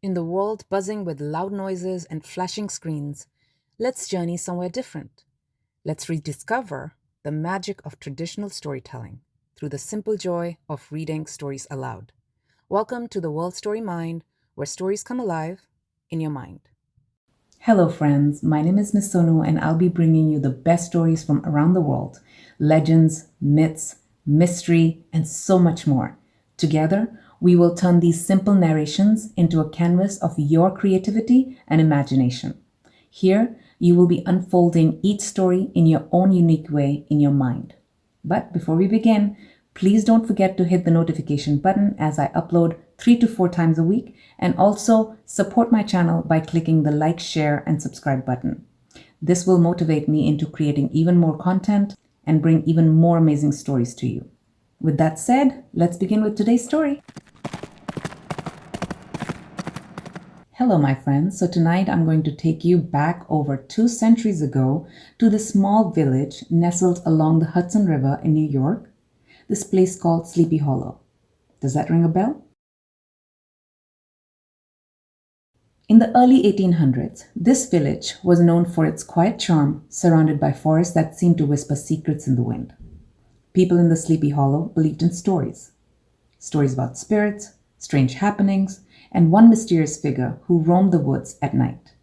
In the world buzzing with loud noises and flashing screens, let's journey somewhere different. Let's rediscover the magic of traditional storytelling through the simple joy of reading stories aloud. Welcome to the World Story Mind, where stories come alive in your mind. Hello, friends. My name is Ms Sonu, and I'll be bringing you the best stories from around the world legends, myths, mystery, and so much more. Together, we will turn these simple narrations into a canvas of your creativity and imagination. Here, you will be unfolding each story in your own unique way in your mind. But before we begin, please don't forget to hit the notification button as I upload 3 to 4 times a week, and also support my channel by clicking the like, share, and subscribe button. This will motivate me into creating even more content and bring even more amazing stories to you. With that said, let's begin with today's story. Hello, my friends. So tonight I'm going to take you back over 2 centuries ago to this small village nestled along the Hudson River in New York, this place called Sleepy Hollow. Does that ring a bell? In the early 1800s, this village was known for its quiet charm, surrounded by forests that seemed to whisper secrets in the wind. People in the Sleepy Hollow believed in stories. Stories about spirits, strange happenings, and one mysterious figure who roamed the woods at night.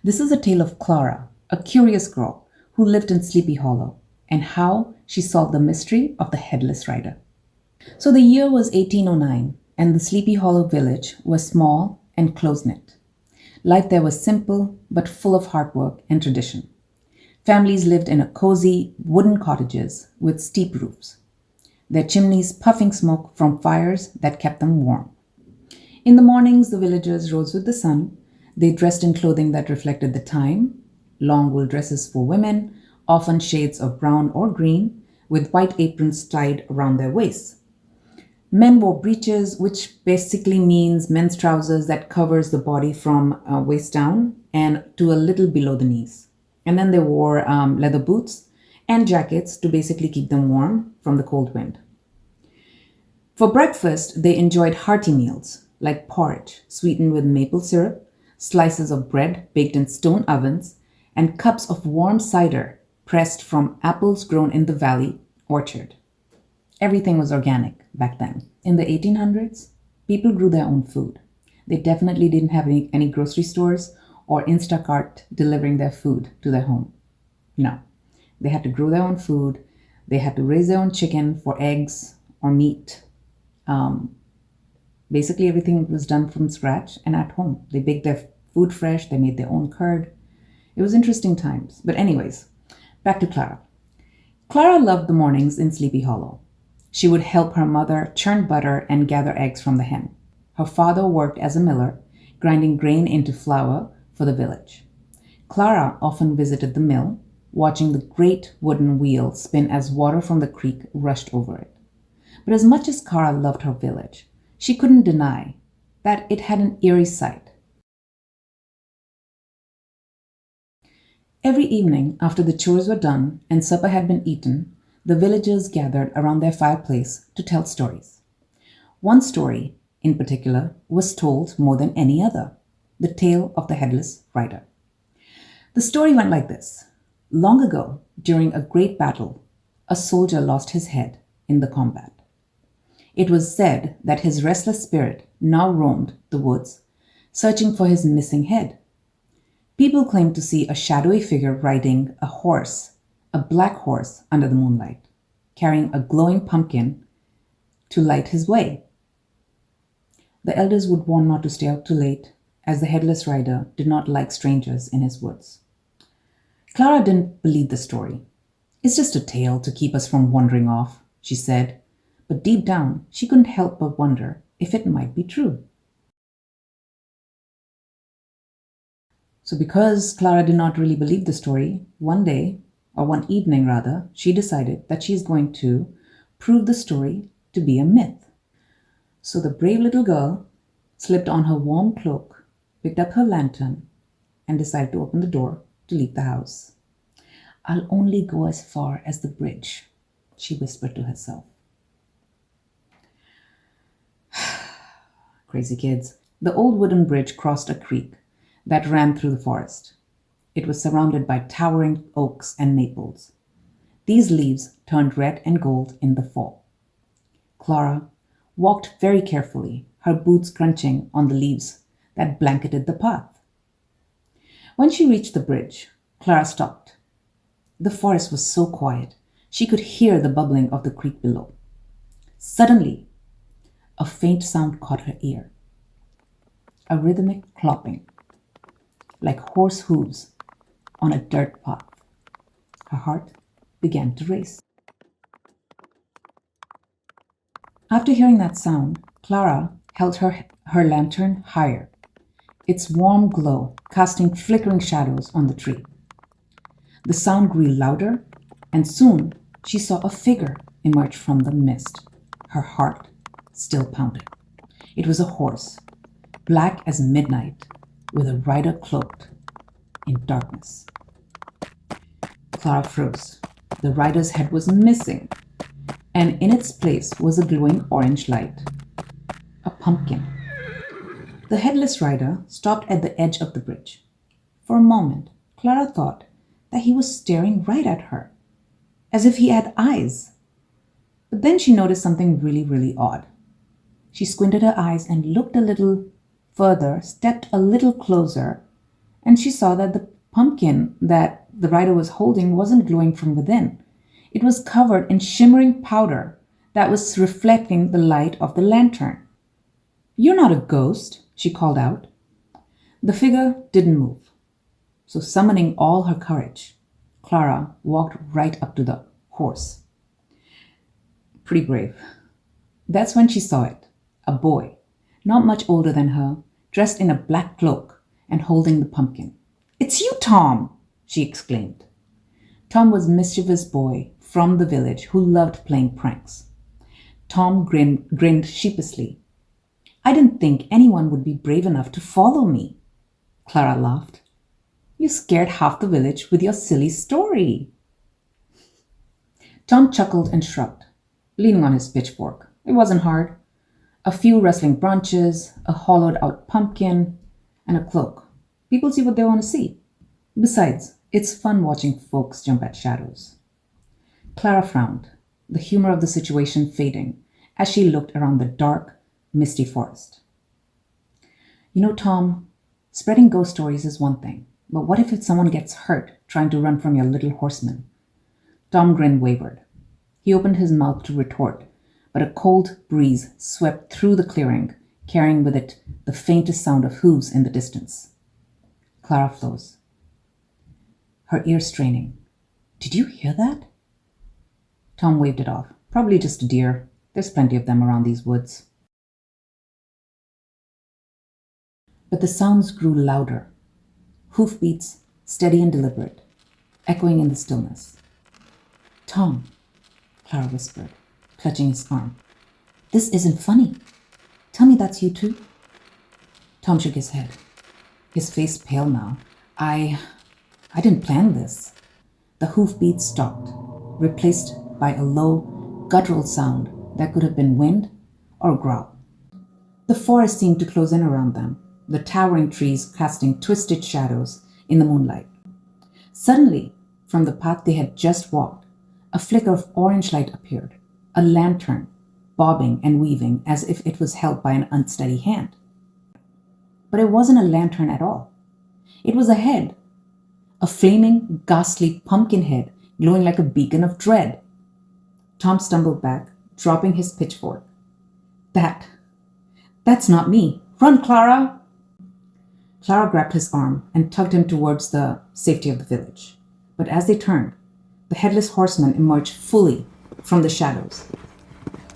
This is a tale of Clara, a curious girl who lived in Sleepy Hollow, and how she solved the mystery of the Headless Rider. So the year was 1809, and the Sleepy Hollow village was small and close-knit. Life there was simple, but full of hard work and tradition. Families lived in cozy wooden cottages with steep roofs, their chimneys puffing smoke from fires that kept them warm. In the mornings, the villagers rose with the sun. They dressed in clothing that reflected the time, long wool dresses for women, often shades of brown or green, with white aprons tied around their waists. Men wore breeches, which basically means men's trousers that covers the body from waist down and to a little below the knees. And then they wore leather boots and jackets to basically keep them warm from the cold wind. For breakfast, they enjoyed hearty meals like porridge sweetened with maple syrup, slices of bread baked in stone ovens, and cups of warm cider pressed from apples grown in the valley orchard. Everything was organic back then. In the 1800s, people grew their own food. They definitely didn't have any grocery stores or Instacart delivering their food to their home. No, they had to grow their own food. They had to raise their own chicken for eggs or meat. Basically, everything was done from scratch and at home. They baked their food fresh. They made their own curd. It was interesting times. But anyways, back to Clara. Clara loved the mornings in Sleepy Hollow. She would help her mother churn butter and gather eggs from the hen. Her father worked as a miller, grinding grain into flour for the village. Clara often visited the mill, watching the great wooden wheel spin as water from the creek rushed over it. But as much as Clara loved her village, she couldn't deny that it had an eerie side. Every evening, after the chores were done and supper had been eaten, the villagers gathered around their fireplace to tell stories. One story, in particular, was told more than any other: the tale of the Headless Rider. The story went like this. Long ago, during a great battle, a soldier lost his head in the combat. It was said that his restless spirit now roamed the woods, searching for his missing head. People claimed to see a shadowy figure riding a horse, a black horse under the moonlight, carrying a glowing pumpkin to light his way. The elders would warn not to stay out too late, as the Headless Rider did not like strangers in his woods. Clara didn't believe the story. "It's just a tale to keep us from wandering off," she said, but deep down she couldn't help but wonder if it might be true. So because Clara did not really believe the story, one evening rather, she decided that she is going to prove the story to be a myth. So the brave little girl slipped on her warm cloak, picked up her lantern, and decided to open the door to leave the house. "I'll only go as far as the bridge," she whispered to herself. Crazy kids. The old wooden bridge crossed a creek that ran through the forest. It was surrounded by towering oaks and maples. These leaves turned red and gold in the fall. Clara walked very carefully, her boots crunching on the leaves that blanketed the path. When she reached the bridge, Clara stopped. The forest was so quiet, she could hear the bubbling of the creek below. Suddenly, a faint sound caught her ear. A rhythmic clopping, like horse hooves on a dirt path. Her heart began to race. After hearing that sound, Clara held her lantern higher, its warm glow casting flickering shadows on the tree. The sound grew louder, and soon she saw a figure emerge from the mist, her heart still pounding. It was a horse, black as midnight, with a rider cloaked in darkness. Clara froze. The rider's head was missing, and in its place was a glowing orange light. A pumpkin. The headless rider stopped at the edge of the bridge. For a moment, Clara thought that he was staring right at her, as if he had eyes. But then she noticed something really, really odd. She squinted her eyes and looked a little further, stepped a little closer, and she saw that the pumpkin that the rider was holding wasn't glowing from within. It was covered in shimmering powder that was reflecting the light of the lantern. "You're not a ghost," she called out. The figure didn't move. So summoning all her courage, Clara walked right up to the horse. Pretty brave. That's when she saw it. A boy, not much older than her, dressed in a black cloak and holding the pumpkin. "It's you, Tom!" she exclaimed. Tom was a mischievous boy from the village who loved playing pranks. Tom grinned sheepishly. "I didn't think anyone would be brave enough to follow me." Clara laughed. "You scared half the village with your silly story." Tom chuckled and shrugged, leaning on his pitchfork. It wasn't hard. A few rustling branches, a hollowed-out pumpkin, and a cloak. People see what they want to see. Besides, it's fun watching folks jump at shadows. Clara frowned, the humor of the situation fading as she looked around the dark, misty forest. "You know, Tom, spreading ghost stories is one thing, but what if someone gets hurt trying to run from your little horseman?" Tom grin wavered. He opened his mouth to retort, but a cold breeze swept through the clearing, carrying with it the faintest sound of hooves in the distance. Clara froze, her ears straining. "Did you hear that?" Tom waved it off. "Probably just a deer. There's plenty of them around these woods." But the sounds grew louder, hoofbeats steady and deliberate, echoing in the stillness. "Tom," Clara whispered, clutching his arm. "This isn't funny. Tell me that's you too." Tom shook his head, his face pale now. I didn't plan this." The hoofbeats stopped, replaced by a low, guttural sound that could have been wind or a growl. The forest seemed to close in around them, the towering trees casting twisted shadows in the moonlight. Suddenly, from the path they had just walked, a flicker of orange light appeared, a lantern, bobbing and weaving as if it was held by an unsteady hand. But it wasn't a lantern at all. It was a head, a flaming, ghastly pumpkin head glowing like a beacon of dread. Tom stumbled back, dropping his pitchfork. That's not me. Run, Clara!" Clara grabbed his arm and tugged him towards the safety of the village. But as they turned, the headless horseman emerged fully from the shadows.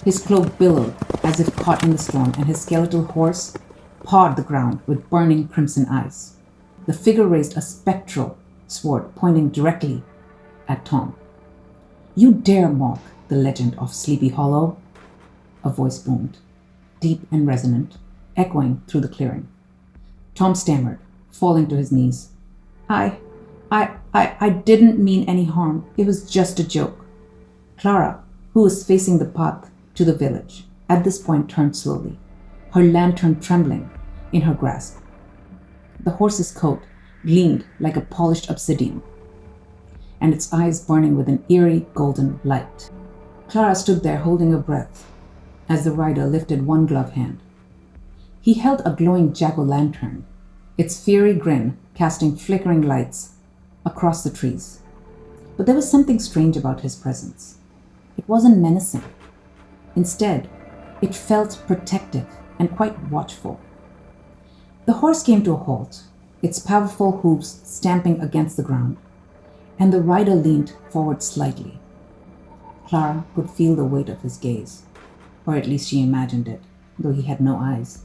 His cloak billowed as if caught in the storm, and his skeletal horse pawed the ground with burning crimson eyes. The figure raised a spectral sword pointing directly at Tom. "You dare mock the legend of Sleepy Hollow?" a voice boomed, deep and resonant, echoing through the clearing. Tom stammered, falling to his knees. I didn't mean any harm. It was just a joke." Clara, who was facing the path to the village, at this point turned slowly, her lantern trembling in her grasp. The horse's coat gleamed like a polished obsidian, and its eyes burning with an eerie golden light. Clara stood there holding her breath as the rider lifted one gloved hand. He held a glowing jack-o'-lantern, its fiery grin casting flickering lights across the trees. But there was something strange about his presence. It wasn't menacing. Instead, it felt protective and quite watchful. The horse came to a halt, its powerful hooves stamping against the ground, and the rider leaned forward slightly. Clara could feel the weight of his gaze, or at least she imagined it, though he had no eyes.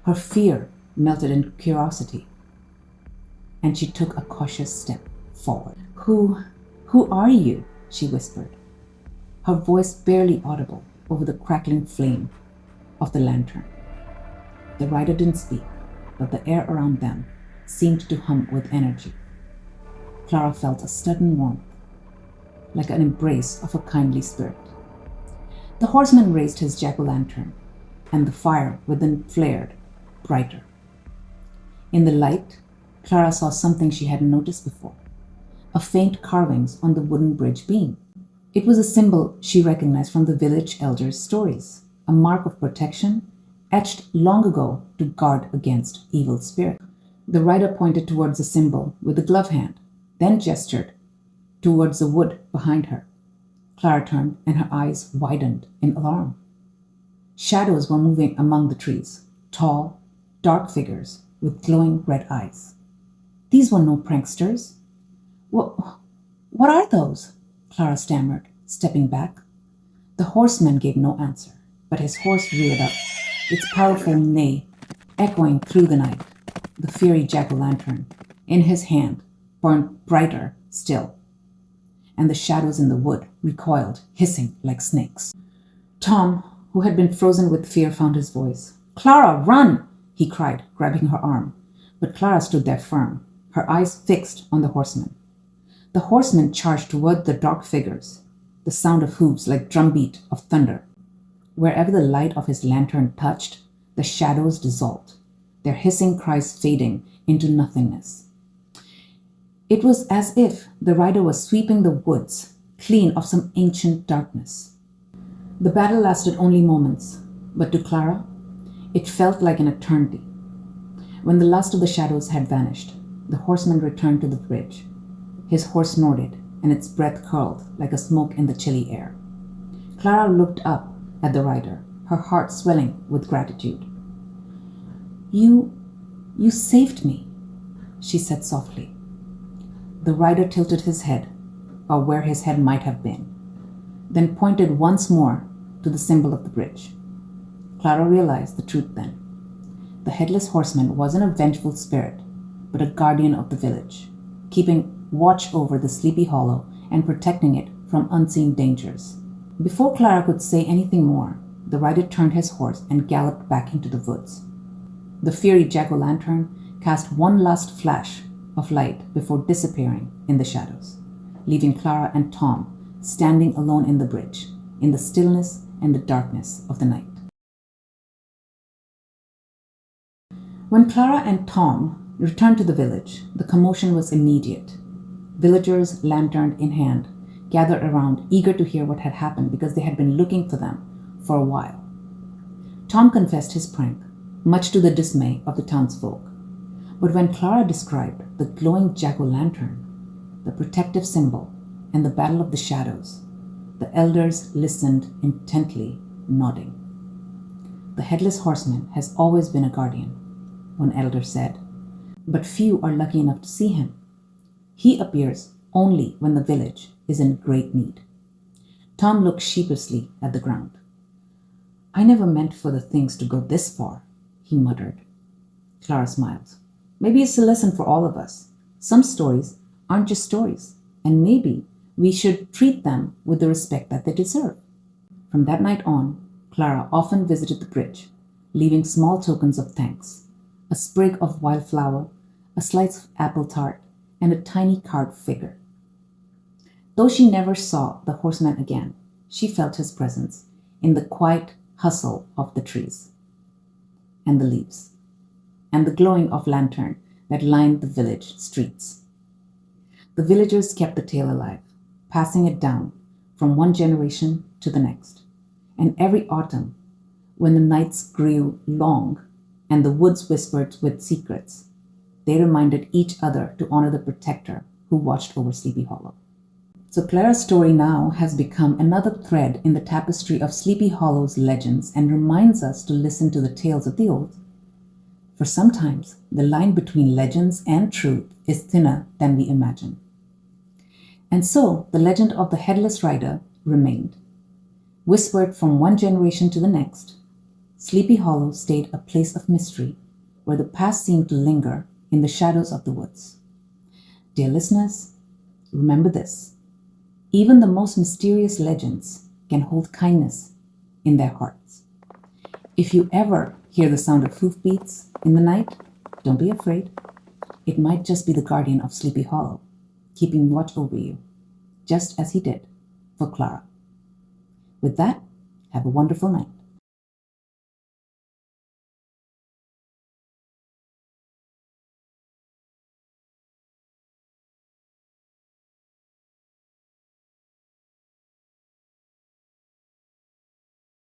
Her fear melted into curiosity, and she took a cautious step forward. Who are you?" she whispered, her voice barely audible over the crackling flame of the lantern. The rider didn't speak, but the air around them seemed to hum with energy. Clara felt a sudden warmth, like an embrace of a kindly spirit. The horseman raised his jack-o'-lantern, and the fire within flared brighter. In the light, Clara saw something she hadn't noticed before, a faint carvings on the wooden bridge beam. It was a symbol she recognized from the village elders' stories, a mark of protection etched long ago to guard against evil spirits. The rider pointed towards the symbol with a glove hand, then gestured towards the wood behind her. Clara turned and her eyes widened in alarm. Shadows were moving among the trees, tall, dark figures with glowing red eyes. These were no pranksters. What are those?" Clara stammered, stepping back. The horseman gave no answer, but his horse reared up, its powerful neigh echoing through the night. The fiery jack-o'-lantern in his hand burned brighter still, and the shadows in the wood recoiled, hissing like snakes. Tom, who had been frozen with fear, found his voice. "Clara, run!" he cried, grabbing her arm. But Clara stood there firm, her eyes fixed on the horseman. The horseman charged toward the dark figures, the sound of hooves like drumbeat of thunder. Wherever the light of his lantern touched, the shadows dissolved, their hissing cries fading into nothingness. It was as if the rider was sweeping the woods clean of some ancient darkness. The battle lasted only moments, but to Clara, it felt like an eternity. When the last of the shadows had vanished, the horseman returned to the bridge. His horse snorted, and its breath curled like a smoke in the chilly air. Clara looked up at the rider, her heart swelling with gratitude. You saved me," she said softly. The rider tilted his head, or where his head might have been, then pointed once more to the symbol of the bridge. Clara realized the truth then. The headless horseman wasn't a vengeful spirit, but a guardian of the village, keeping watch over the sleepy hollow and protecting it from unseen dangers. Before Clara could say anything more, the rider turned his horse and galloped back into the woods. The fiery jack-o'-lantern cast one last flash of light before disappearing in the shadows, leaving Clara and Tom standing alone in the bridge, in the stillness and the darkness of the night. When Clara and Tom returned to the village, the commotion was immediate. Villagers, lantern in hand, gathered around, eager to hear what had happened because they had been looking for them for a while. Tom confessed his prank, much to the dismay of the townsfolk. But when Clara described the glowing jack-o'-lantern, the protective symbol, and the battle of the shadows, the elders listened intently, nodding. "The headless horseman has always been a guardian," one elder said, "but few are lucky enough to see him. He appears only when the village is in great need." Tom looked sheepishly at the ground. "I never meant for the things to go this far," he muttered. Clara smiled. "Maybe it's a lesson for all of us. Some stories aren't just stories, and maybe we should treat them with the respect that they deserve." From that night on, Clara often visited the bridge, leaving small tokens of thanks, a sprig of wildflower, a slice of apple tart, and a tiny carved figure. Though she never saw the horseman again, she felt his presence in the quiet hustle of the trees and the leaves. and the glowing of lantern that lined the village streets. The villagers kept the tale alive, passing it down from one generation to the next. And every autumn, when the nights grew long and the woods whispered with secrets, they reminded each other to honor the protector who watched over Sleepy Hollow. So Clara's story now has become another thread in the tapestry of Sleepy Hollow's legends and reminds us to listen to the tales of the old. For sometimes the line between legends and truth is thinner than we imagine. And so the legend of the Headless Rider remained. Whispered from one generation to the next, Sleepy Hollow stayed a place of mystery where the past seemed to linger in the shadows of the woods. Dear listeners, remember this. Even the most mysterious legends can hold kindness in their hearts. If you ever hear the sound of hoofbeats in the night, don't be afraid. It might just be the guardian of Sleepy Hollow, keeping watch over you, just as he did for Clara. With that, have a wonderful night.